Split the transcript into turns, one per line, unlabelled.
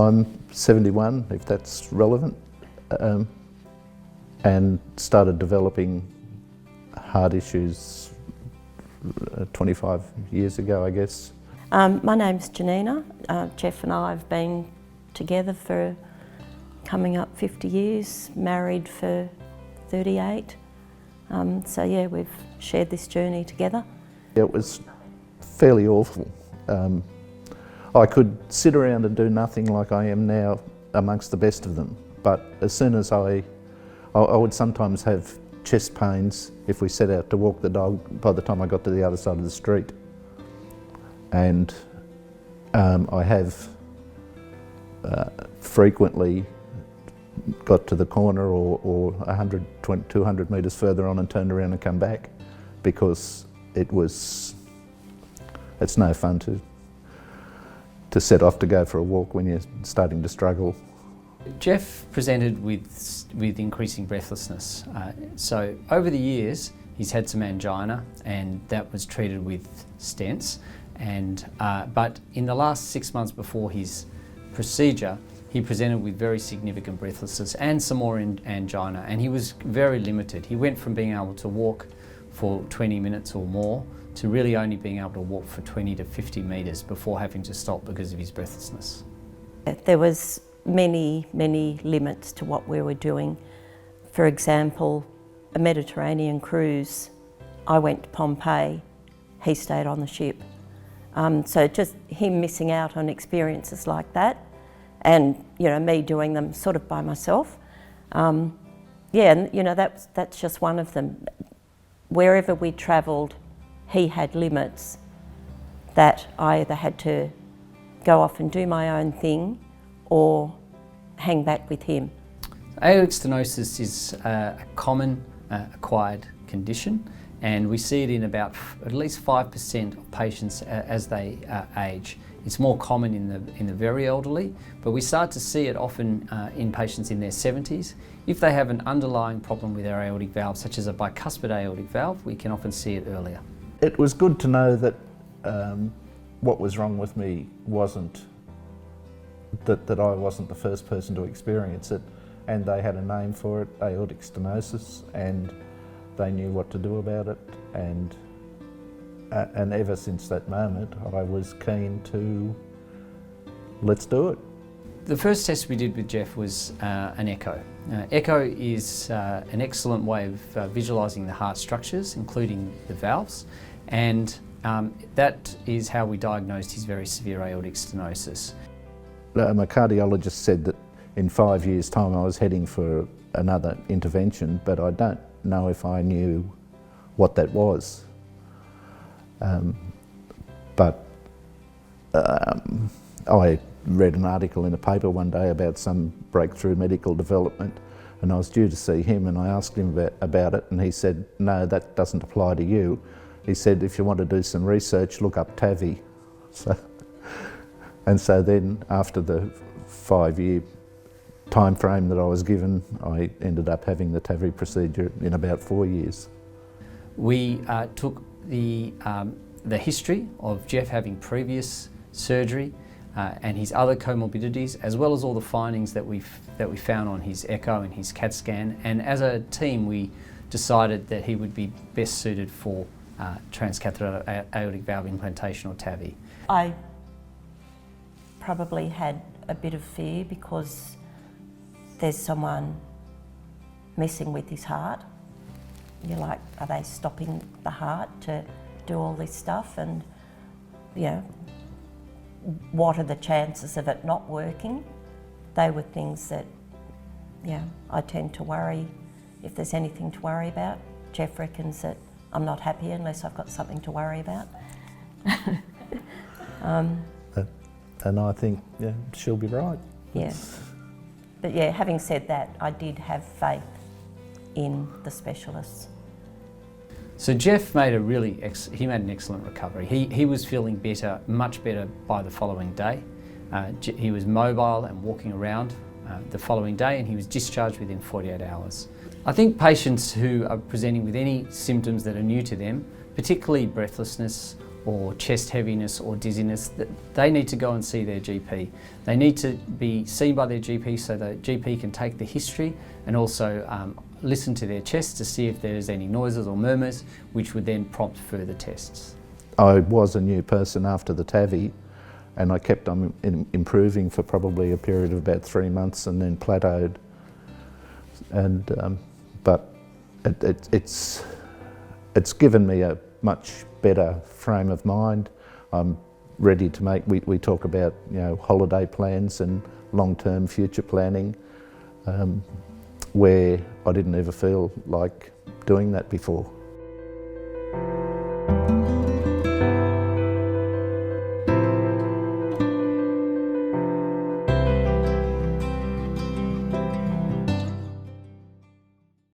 I'm 71, if that's relevant, and started developing heart issues 25 years ago, I guess.
My name's Janina. Geoff and I have been together for coming up 50 years, married for 38. So yeah, we've shared this journey together.
It was fairly awful. I could sit around and do nothing like I am now amongst the best of them, but as soon as I would sometimes have chest pains if we set out to walk the dog by the time I got to the other side of the street. And I have frequently got to the corner or 100, 200 metres further on and turned around and come back, because it's no fun to set off to go for a walk when you're starting to struggle.
Geoff presented with increasing breathlessness. So over the years, he's had some angina, and that was treated with stents. But in the last 6 months before his procedure, he presented with very significant breathlessness and some more angina, and he was very limited. He went from being able to walk for 20 minutes or more to really only being able to walk for 20 to 50 metres before having to stop because of his breathlessness.
There was many limits to what we were doing. For example, a Mediterranean cruise, I went to Pompeii, he stayed on the ship. So just him missing out on experiences like that, and me doing them sort of by myself. And that's just one of them. Wherever we travelled, he had limits that I either had to go off and do my own thing or hang back with him.
Aortic stenosis is a common acquired condition, and we see it in about at least 5% of patients as they age. It's more common in the very elderly, but we start to see it often in patients in their 70s. If they have an underlying problem with their aortic valve, such as a bicuspid aortic valve, we can often see it earlier.
It was good to know that what was wrong with me wasn't that I wasn't the first person to experience it, and they had a name for it, aortic stenosis, and they knew what to do about it, and ever since that moment I was keen to let's do it.
The first test we did with Geoff was an echo. Echo is an excellent way of visualising the heart structures, including the valves, and that is how we diagnosed his very severe aortic stenosis.
My cardiologist said that in 5 years' time I was heading for another intervention, but I don't know if I knew what that was. I read an article in a paper one day about some breakthrough medical development, and I was due to see him, and I asked him about it, and he said, no, that doesn't apply to you. He said, if you want to do some research, look up TAVI. So then after the 5-year time frame that I was given, I ended up having the TAVI procedure in about 4 years.
We took the history of Geoff having previous surgery and his other comorbidities, as well as all the findings that we found on his echo and his CAT scan, and as a team we decided that he would be best suited for transcatheter aortic valve implantation, or TAVI.
I probably had a bit of fear because there's someone messing with his heart. You're like, are they stopping the heart to do all this stuff? And what are the chances of it not working? They were things that, I tend to worry if there's anything to worry about. Geoff reckons that I'm not happy unless I've got something to worry about.
And I think, she'll be right.
Yeah. But having said that, I did have faith in the specialists.
So Geoff made an excellent recovery. He was feeling better, much better by the following day. He was mobile and walking around the following day, and he was discharged within 48 hours. I think patients who are presenting with any symptoms that are new to them, particularly breathlessness or chest heaviness or dizziness, they need to go and see their GP. They need to be seen by their GP so the GP can take the history and also listen to their chest to see if there's any noises or murmurs, which would then prompt further tests.
I was a new person after the TAVI, and I kept on improving for probably a period of about 3 months and then plateaued. And but it's given me a much better frame of mind. I'm ready to make, we talk about, you know, holiday plans and long-term future planning, where I didn't ever feel like doing that before.